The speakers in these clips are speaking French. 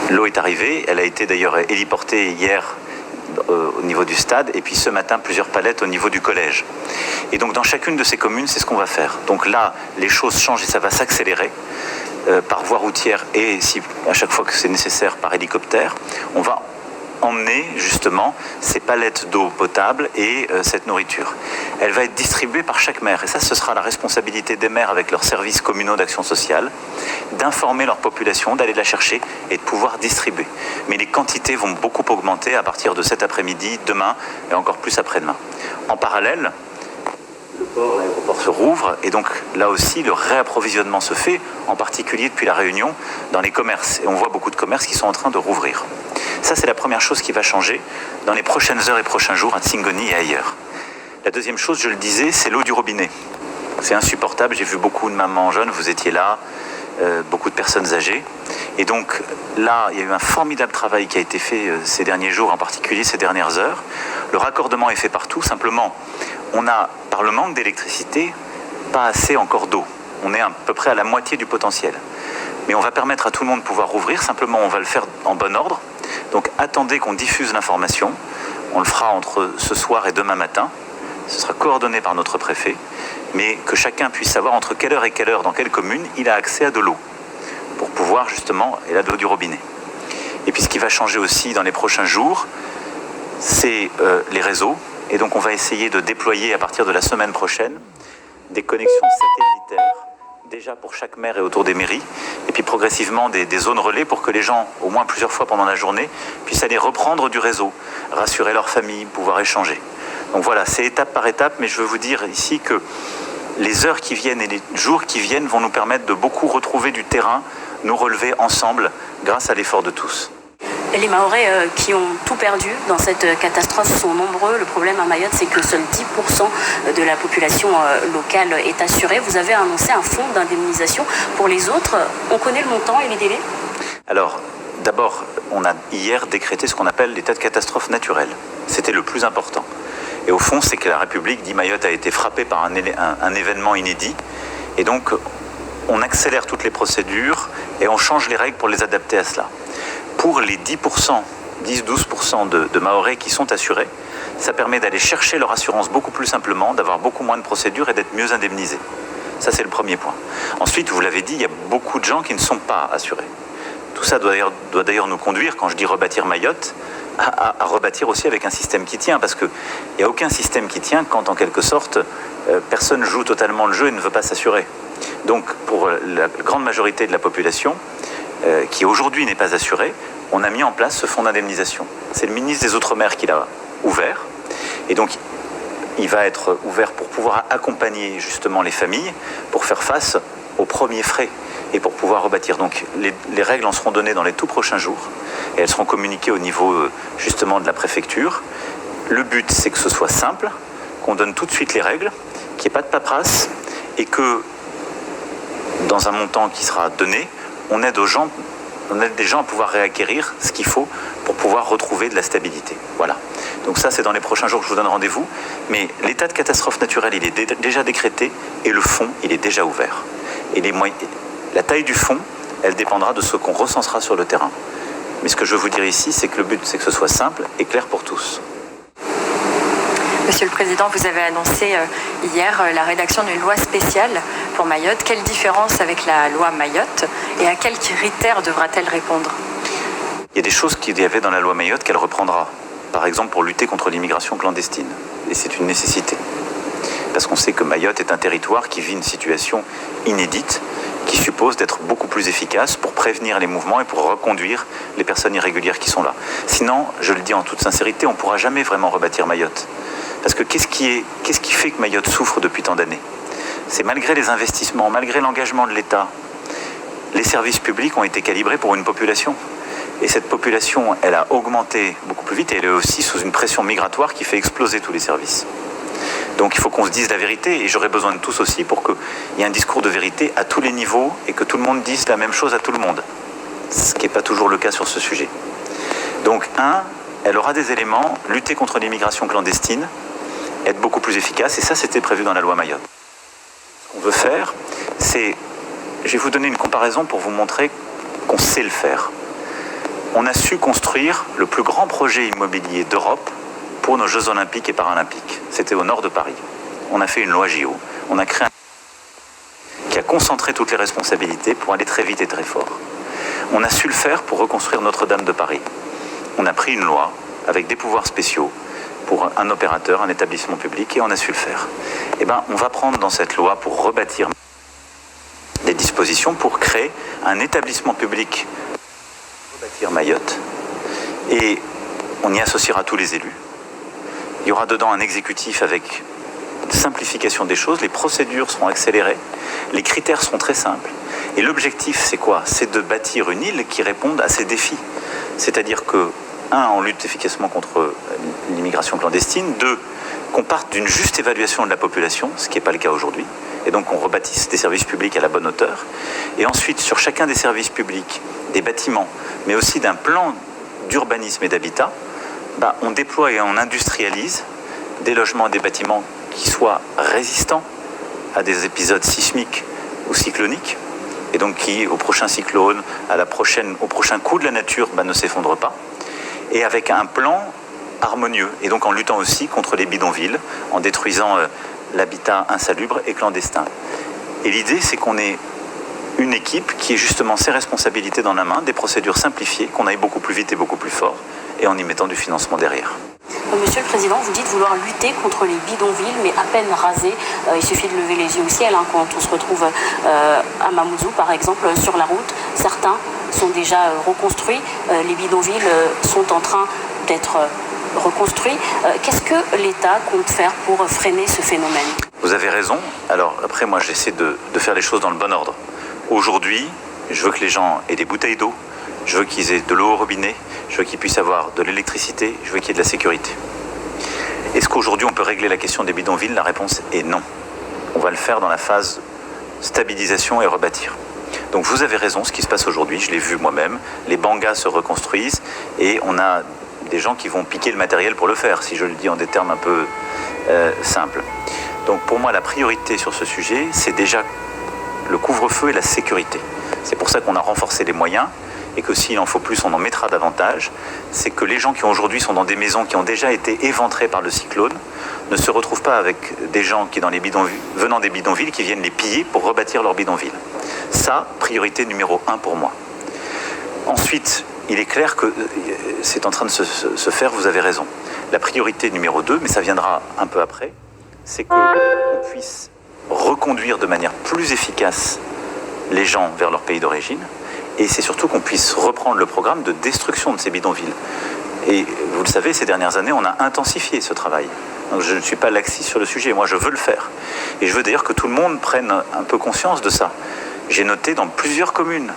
L'eau est arrivée, elle a été d'ailleurs héliportée hier au niveau du stade, et puis ce matin plusieurs palettes au niveau du collège. Et donc dans chacune de ces communes, c'est ce qu'on va faire. Donc là, les choses changent et ça va s'accélérer par voie routière et si à chaque fois que c'est nécessaire par hélicoptère. On va emmener justement ces palettes d'eau potable et cette nourriture. Elle va être distribuée par chaque maire et ça, ce sera la responsabilité des maires avec leurs services communaux d'action sociale d'informer leur population, d'aller la chercher et de pouvoir distribuer. Mais les quantités vont beaucoup augmenter à partir de cet après-midi, demain et encore plus après-demain. En parallèle, le port, l'aéroport se rouvre et donc là aussi le réapprovisionnement se fait, en particulier depuis la Réunion, dans les commerces. Et on voit beaucoup de commerces qui sont en train de rouvrir. Ça, c'est la première chose qui va changer dans les prochaines heures et prochains jours à Tsingoni et ailleurs. La deuxième chose, je le disais, c'est l'eau du robinet. C'est insupportable, j'ai vu beaucoup de mamans jeunes, vous étiez là, beaucoup de personnes âgées. Et donc là, il y a eu un formidable travail qui a été fait ces derniers jours, en particulier ces dernières heures. Le raccordement est fait partout, simplement, on a, par le manque d'électricité, pas assez encore d'eau. On est à peu près à la moitié du potentiel. Mais on va permettre à tout le monde de pouvoir rouvrir, simplement on va le faire en bon ordre. Donc attendez qu'on diffuse l'information, on le fera entre ce soir et demain matin, ce sera coordonné par notre préfet, mais que chacun puisse savoir entre quelle heure et quelle heure, dans quelle commune, il a accès à de l'eau, pour pouvoir justement, et là de l'eau du robinet. Et puis ce qui va changer aussi dans les prochains jours, c'est les réseaux, et donc on va essayer de déployer à partir de la semaine prochaine des connexions satellitaires, déjà pour chaque maire et autour des mairies, et puis progressivement des zones relais pour que les gens, au moins plusieurs fois pendant la journée, puissent aller reprendre du réseau, rassurer leur famille, pouvoir échanger. Donc voilà, c'est étape par étape, mais je veux vous dire ici que les heures qui viennent et les jours qui viennent vont nous permettre de beaucoup retrouver du terrain, nous relever ensemble grâce à l'effort de tous. Les Mahorais qui ont tout perdu dans cette catastrophe sont nombreux. Le problème à Mayotte, c'est que seuls 10% de la population locale est assurée. Vous avez annoncé un fonds d'indemnisation pour les autres. On connaît le montant et les délais ? Alors, d'abord, on a hier décrété ce qu'on appelle l'état de catastrophe naturelle. C'était le plus important. Et au fond, c'est que la République dit Mayotte a été frappée par un événement inédit. Et donc, on accélère toutes les procédures et on change les règles pour les adapter à cela. Pour les 10-12% de Mahorais qui sont assurés, ça permet d'aller chercher leur assurance beaucoup plus simplement, d'avoir beaucoup moins de procédures et d'être mieux indemnisés. Ça, c'est le premier point. Ensuite, vous l'avez dit, il y a beaucoup de gens qui ne sont pas assurés. Tout ça doit d'ailleurs nous conduire, quand je dis rebâtir Mayotte, à rebâtir aussi avec un système qui tient, parce qu'il n'y a aucun système qui tient quand, en quelque sorte, personne joue totalement le jeu et ne veut pas s'assurer. Donc, pour la grande majorité de la population, qui aujourd'hui n'est pas assurée, on a mis en place ce fonds d'indemnisation. C'est le ministre des Outre-mer qui l'a ouvert, et donc il va être ouvert pour pouvoir accompagner justement les familles, pour faire face aux premiers frais, et pour pouvoir rebâtir. Donc les règles en seront données dans les tout prochains jours, et elles seront communiquées au niveau justement de la préfecture. Le but, c'est que ce soit simple, qu'on donne tout de suite les règles, qu'il n'y ait pas de paperasse, et que dans un montant qui sera donné, on aide des gens à pouvoir réacquérir ce qu'il faut pour pouvoir retrouver de la stabilité. Voilà. Donc ça, c'est dans les prochains jours que je vous donne rendez-vous. Mais l'état de catastrophe naturelle, il est déjà décrété et le fonds, il est déjà ouvert. Et la taille du fonds, elle dépendra de ce qu'on recensera sur le terrain. Mais ce que je veux vous dire ici, c'est que le but, c'est que ce soit simple et clair pour tous. Monsieur le Président, vous avez annoncé hier la rédaction d'une loi spéciale pour Mayotte. Quelle différence avec la loi Mayotte et à quels critères devra-t-elle répondre ? Il y a des choses qu'il y avait dans la loi Mayotte qu'elle reprendra. Par exemple, pour lutter contre l'immigration clandestine. Et c'est une nécessité. Parce qu'on sait que Mayotte est un territoire qui vit une situation inédite, qui suppose d'être beaucoup plus efficace pour prévenir les mouvements et pour reconduire les personnes irrégulières qui sont là. Sinon, je le dis en toute sincérité, on ne pourra jamais vraiment rebâtir Mayotte. Parce que qu'est-ce qui fait que Mayotte souffre depuis tant d'années ? C'est malgré les investissements, malgré l'engagement de l'État, les services publics ont été calibrés pour une population. Et cette population, elle a augmenté beaucoup plus vite et elle est aussi sous une pression migratoire qui fait exploser tous les services. Donc il faut qu'on se dise la vérité et j'aurais besoin de tous aussi pour qu'il y ait un discours de vérité à tous les niveaux et que tout le monde dise la même chose à tout le monde. Ce qui n'est pas toujours le cas sur ce sujet. Donc elle aura des éléments, lutter contre l'immigration clandestine, être beaucoup plus efficace, et ça c'était prévu dans la loi Mayotte. Ce qu'on veut faire, c'est, je vais vous donner une comparaison pour vous montrer qu'on sait le faire. on a su construire le plus grand projet immobilier d'Europe pour nos Jeux Olympiques et Paralympiques. C'était au nord de Paris. On a fait une loi JO. On a créé un qui a concentré toutes les responsabilités pour aller très vite et très fort. On a su le faire pour reconstruire Notre-Dame de Paris. On a pris une loi avec des pouvoirs spéciaux pour un opérateur, un établissement public, et on a su le faire. Eh bien, on va prendre dans cette loi pour rebâtir des dispositions pour créer un établissement public pour rebâtir Mayotte, et on y associera tous les élus. Il y aura dedans un exécutif avec simplification des choses, les procédures seront accélérées, les critères seront très simples. Et l'objectif, c'est quoi? C'est de bâtir une île qui réponde à ces défis. C'est-à-dire que, un, on lutte efficacement contre l'immigration clandestine, deux, qu'on parte d'une juste évaluation de la population, ce qui n'est pas le cas aujourd'hui, et donc on rebâtisse des services publics à la bonne hauteur, et ensuite, sur chacun des services publics, des bâtiments, mais aussi d'un plan d'urbanisme et d'habitat, on déploie et on industrialise des logements et des bâtiments qui soient résistants à des épisodes sismiques ou cycloniques, et donc qui, au prochain cyclone, au prochain coup de la nature, ne s'effondrent pas, et avec un plan harmonieux, et donc en luttant aussi contre les bidonvilles, en détruisant l'habitat insalubre et clandestin. Et l'idée, c'est qu'on ait une équipe qui ait justement ses responsabilités dans la main, des procédures simplifiées, qu'on aille beaucoup plus vite et beaucoup plus fort, et en y mettant du financement derrière. Monsieur le Président, vous dites vouloir lutter contre les bidonvilles, mais à peine rasés. Il suffit de lever les yeux au ciel quand on se retrouve à Mamoudzou, par exemple, sur la route. Certains sont déjà reconstruits. Les bidonvilles sont en train d'être reconstruits. Qu'est-ce que l'État compte faire pour freiner ce phénomène? Vous avez raison. Alors après, moi, j'essaie de faire les choses dans le bon ordre. Aujourd'hui, je veux que les gens aient des bouteilles d'eau. Je veux qu'ils aient de l'eau au robinet, je veux qu'ils puissent avoir de l'électricité, je veux qu'il y ait de la sécurité. Est-ce qu'aujourd'hui on peut régler la question des bidonvilles? La réponse est non. On va le faire dans la phase stabilisation et rebâtir. Donc vous avez raison, ce qui se passe aujourd'hui, je l'ai vu moi-même, les bangas se reconstruisent et on a des gens qui vont piquer le matériel pour le faire, si je le dis en des termes un peu simples. Donc pour moi la priorité sur ce sujet, c'est déjà le couvre-feu et la sécurité. C'est pour ça qu'on a renforcé les moyens, et que s'il en faut plus, on en mettra davantage. C'est que les gens qui aujourd'hui sont dans des maisons qui ont déjà été éventrées par le cyclone ne se retrouvent pas avec des gens qui venant des bidonvilles qui viennent les piller pour rebâtir leur bidonville. Ça, priorité numéro 1 pour moi. Ensuite, il est clair que c'est en train de se faire, vous avez raison. La priorité numéro 2, mais ça viendra un peu après, c'est qu'on puisse reconduire de manière plus efficace les gens vers leur pays d'origine. Et c'est surtout qu'on puisse reprendre le programme de destruction de ces bidonvilles. Et vous le savez, ces dernières années, on a intensifié ce travail. Donc je ne suis pas laxiste sur le sujet, moi je veux le faire. Et je veux d'ailleurs que tout le monde prenne un peu conscience de ça. J'ai noté dans plusieurs communes,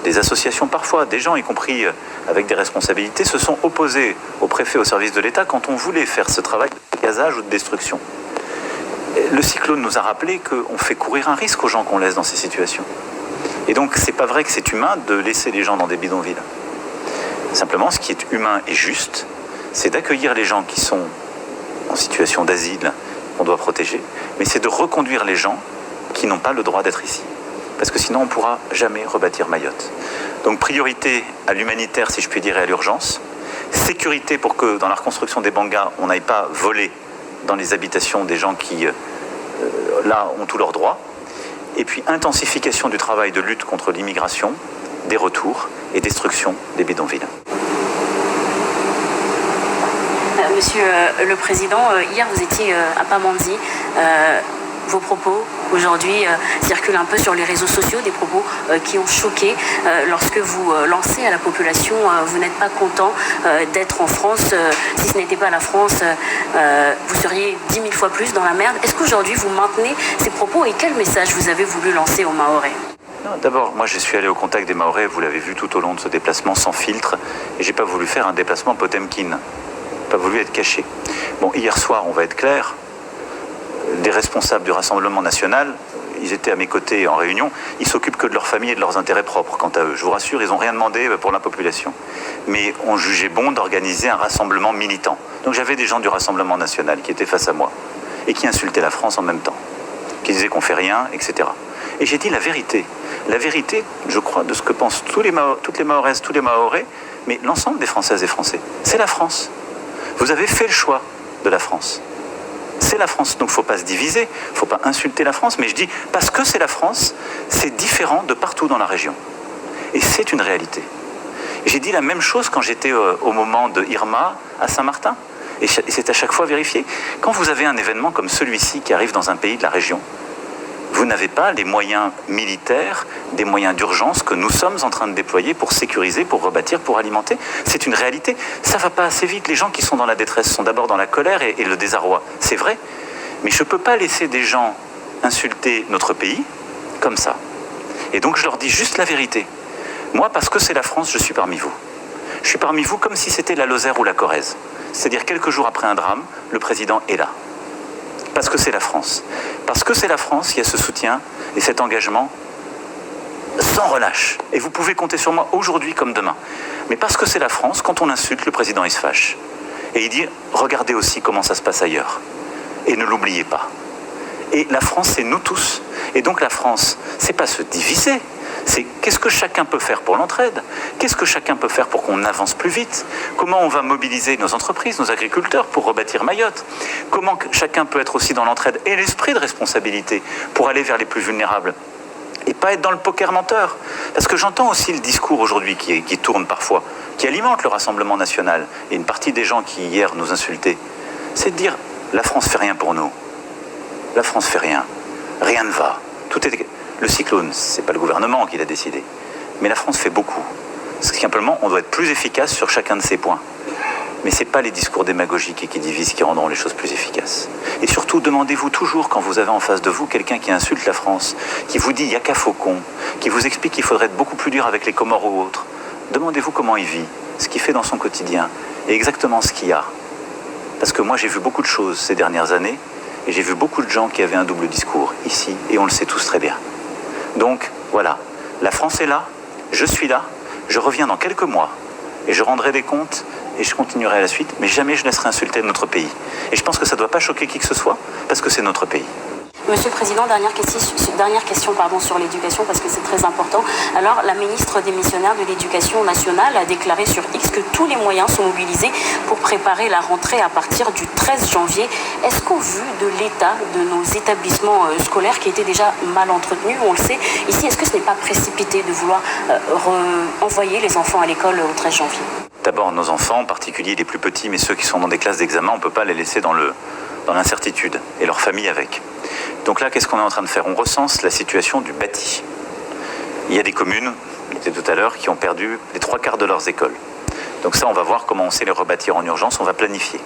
des associations parfois, des gens, y compris avec des responsabilités, se sont opposés au préfet, au service de l'État, quand on voulait faire ce travail de gazage ou de destruction. Le cyclone nous a rappelé qu'on fait courir un risque aux gens qu'on laisse dans ces situations. Et donc, c'est pas vrai que c'est humain de laisser les gens dans des bidonvilles. Simplement, ce qui est humain et juste, c'est d'accueillir les gens qui sont en situation d'asile, qu'on doit protéger, mais c'est de reconduire les gens qui n'ont pas le droit d'être ici. Parce que sinon, on ne pourra jamais rebâtir Mayotte. Donc, priorité à l'humanitaire, si je puis dire, et à l'urgence. Sécurité pour que, dans la reconstruction des bangas, on n'aille pas voler dans les habitations des gens qui, là, ont tous leurs droits. Et puis intensification du travail de lutte contre l'immigration, des retours et destruction des bidonvilles. Monsieur le Président, hier vous étiez à Pamandzi. Vos propos aujourd'hui circulent un peu sur les réseaux sociaux, des propos qui ont choqué. Lorsque vous lancez à la population, vous n'êtes pas content d'être en France. Si ce n'était pas la France, vous seriez 10 000 fois plus dans la merde. Est-ce qu'aujourd'hui vous maintenez ces propos et quel message vous avez voulu lancer aux Mahorais? D'abord, moi je suis allé au contact des Mahorais, vous l'avez vu tout au long de ce déplacement, sans filtre, et j'ai pas voulu faire un déplacement Potemkin, pas voulu être caché. Bon, hier soir, on va être clair, des responsables du Rassemblement national, ils étaient à mes côtés en réunion, ils s'occupent que de leur famille et de leurs intérêts propres, quant à eux. Je vous rassure, ils n'ont rien demandé pour la population. Mais on jugeait bon d'organiser un rassemblement militant. Donc j'avais des gens du Rassemblement national qui étaient face à moi, et qui insultaient la France en même temps, qui disaient qu'on fait rien, etc. Et j'ai dit la vérité. La vérité, je crois, de ce que pensent toutes les Mahoraises, tous les Mahorais, mais l'ensemble des Françaises et Français. C'est la France. Vous avez fait le choix de la France. C'est la France, donc il ne faut pas se diviser, il ne faut pas insulter la France, mais je dis, parce que c'est la France, c'est différent de partout dans la région. Et c'est une réalité. J'ai dit la même chose quand j'étais au moment de Irma à Saint-Martin, et c'est à chaque fois vérifié. Quand vous avez un événement comme celui-ci qui arrive dans un pays de la région, vous n'avez pas les moyens militaires, des moyens d'urgence que nous sommes en train de déployer pour sécuriser, pour rebâtir, pour alimenter. C'est une réalité. Ça ne va pas assez vite. Les gens qui sont dans la détresse sont d'abord dans la colère et le désarroi. C'est vrai. Mais je ne peux pas laisser des gens insulter notre pays comme ça. Et donc je leur dis juste la vérité. Moi, parce que c'est la France, je suis parmi vous. Je suis parmi vous comme si c'était la Lozère ou la Corrèze. C'est-à-dire quelques jours après un drame, le président est là. Parce que c'est la France. Parce que c'est la France, il y a ce soutien et cet engagement sans relâche. Et vous pouvez compter sur moi aujourd'hui comme demain. Mais parce que c'est la France, quand on insulte, le président il se fâche. Et il dit, regardez aussi comment ça se passe ailleurs. Et ne l'oubliez pas. Et la France, c'est nous tous. Et donc la France, c'est pas se diviser. C'est qu'est-ce que chacun peut faire pour l'entraide? Qu'est-ce que chacun peut faire pour qu'on avance plus vite? Comment on va mobiliser nos entreprises, nos agriculteurs pour rebâtir Mayotte? Comment chacun peut être aussi dans l'entraide et l'esprit de responsabilité pour aller vers les plus vulnérables? Et pas être dans le poker menteur. Parce que j'entends aussi le discours aujourd'hui qui tourne parfois, qui alimente le Rassemblement national, et une partie des gens qui hier nous insultaient, c'est de dire la France fait rien pour nous. La France fait rien. Rien ne va. Tout est... Le cyclone, ce n'est pas le gouvernement qui l'a décidé. Mais la France fait beaucoup. Simplement, on doit être plus efficace sur chacun de ces points. Mais ce n'est pas les discours démagogiques et qui divisent qui rendront les choses plus efficaces. Et surtout, demandez-vous toujours, quand vous avez en face de vous quelqu'un qui insulte la France, qui vous dit « il n'y a qu'à Faucon », qui vous explique qu'il faudrait être beaucoup plus dur avec les Comores ou autres, demandez-vous comment il vit, ce qu'il fait dans son quotidien, et exactement ce qu'il y a. Parce que moi, j'ai vu beaucoup de choses ces dernières années, et j'ai vu beaucoup de gens qui avaient un double discours, ici, et on le sait tous très bien. Donc, voilà, la France est là, je suis là, je reviens dans quelques mois et je rendrai des comptes et je continuerai à la suite, mais jamais je laisserai insulter notre pays. Et je pense que ça ne doit pas choquer qui que ce soit, parce que c'est notre pays. Monsieur le Président, dernière question sur l'éducation, parce que c'est très important. Alors, la ministre démissionnaire de l'Éducation nationale a déclaré sur X que tous les moyens sont mobilisés pour préparer la rentrée à partir du 13 janvier. Est-ce qu'au vu de l'état de nos établissements scolaires qui étaient déjà mal entretenus, on le sait, ici, est-ce que ce n'est pas précipité de vouloir envoyer les enfants à l'école au 13 janvier? D'abord, nos enfants, en particulier les plus petits, mais ceux qui sont dans des classes d'examen, on ne peut pas les laisser dans l'incertitude, et leur famille avec. Donc là, qu'est-ce qu'on est en train de faire? On recense la situation du bâti. Il y a des communes, il était tout à l'heure, qui ont perdu les 3/4 de leurs écoles. Donc ça, on va voir comment on sait les rebâtir en urgence, on va planifier.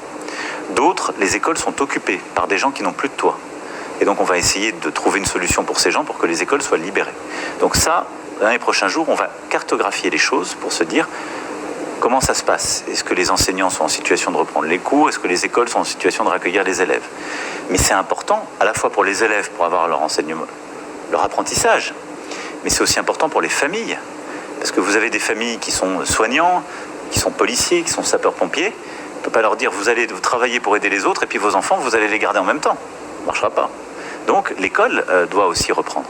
D'autres, les écoles sont occupées par des gens qui n'ont plus de toit. Et donc on va essayer de trouver une solution pour ces gens, pour que les écoles soient libérées. Donc ça, dans les prochains jours, on va cartographier les choses pour se dire comment ça se passe. Est-ce que les enseignants sont en situation de reprendre les cours? Est-ce que les écoles sont en situation de raccueillir les élèves? Mais c'est important, à la fois pour les élèves, pour avoir leur enseignement, leur apprentissage, mais c'est aussi important pour les familles. Parce que vous avez des familles qui sont soignants, qui sont policiers, qui sont sapeurs-pompiers. On ne peut pas leur dire vous allez travailler pour aider les autres et puis vos enfants, vous allez les garder en même temps. Ça ne marchera pas. Donc l'école doit aussi reprendre.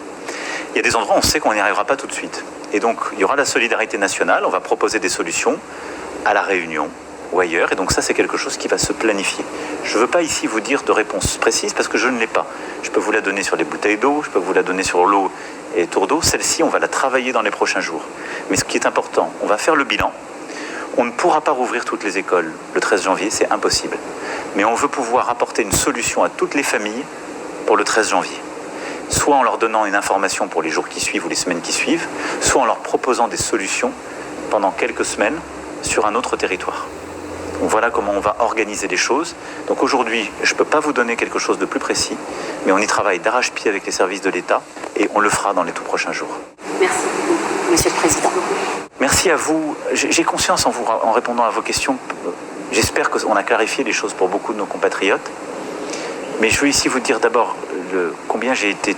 Il y a des endroits où on sait qu'on n'y arrivera pas tout de suite. Et donc il y aura la solidarité nationale, on va proposer des solutions à La Réunion ou ailleurs. Et donc ça, c'est quelque chose qui va se planifier. Je ne veux pas ici vous dire de réponse précise parce que je ne l'ai pas. Je peux vous la donner sur les bouteilles d'eau, je peux vous la donner sur l'eau et les tours d'eau. Celle-ci, on va la travailler dans les prochains jours. Mais ce qui est important, on va faire le bilan. On ne pourra pas rouvrir toutes les écoles le 13 janvier, c'est impossible. Mais on veut pouvoir apporter une solution à toutes les familles pour le 13 janvier. Soit en leur donnant une information pour les jours qui suivent ou les semaines qui suivent, soit en leur proposant des solutions pendant quelques semaines sur un autre territoire. Donc voilà comment on va organiser les choses. Donc aujourd'hui, je ne peux pas vous donner quelque chose de plus précis, mais on y travaille d'arrache-pied avec les services de l'État et on le fera dans les tout prochains jours. Merci beaucoup, Monsieur le Président. Merci à vous. J'ai conscience en répondant à vos questions. J'espère qu'on a clarifié les choses pour beaucoup de nos compatriotes. Mais je veux ici vous dire d'abord combien j'ai été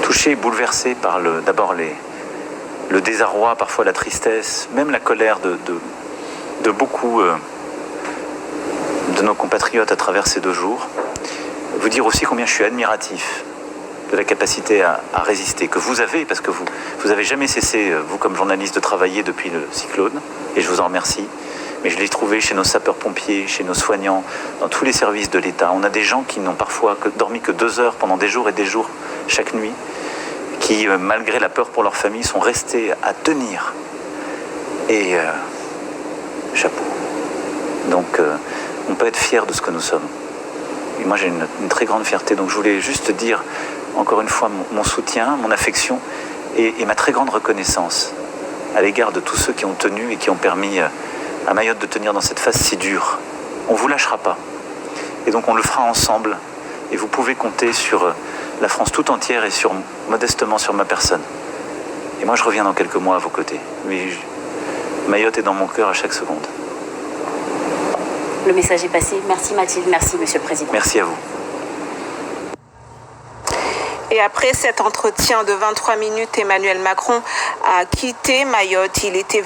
touché, bouleversé par d'abord le désarroi, parfois la tristesse, même la colère de beaucoup de nos compatriotes à travers ces 2 jours. Vous dire aussi combien je suis admiratif de la capacité à résister, que vous avez, parce que vous avez jamais cessé, vous comme journaliste, de travailler depuis le cyclone, et je vous en remercie. Mais je l'ai trouvé chez nos sapeurs-pompiers, chez nos soignants, dans tous les services de l'État. On a des gens qui n'ont parfois dormi que 2 heures pendant des jours et des jours chaque nuit, qui, malgré la peur pour leur famille, sont restés à tenir. Et chapeau. Donc, on peut être fier de ce que nous sommes. Et moi, j'ai une très grande fierté. Donc, je voulais juste dire, encore une fois, mon soutien, mon affection et ma très grande reconnaissance à l'égard de tous ceux qui ont tenu et qui ont permis à Mayotte de tenir dans cette phase si dure. On ne vous lâchera pas. Et donc, on le fera ensemble. Et vous pouvez compter sur la France tout entière et modestement sur ma personne. Et moi, je reviens dans quelques mois à vos côtés. Mais Mayotte est dans mon cœur à chaque seconde. Le message est passé. Merci Mathilde, merci Monsieur le Président. Merci à vous. Et après cet entretien de 23 minutes, Emmanuel Macron a quitté Mayotte. Il était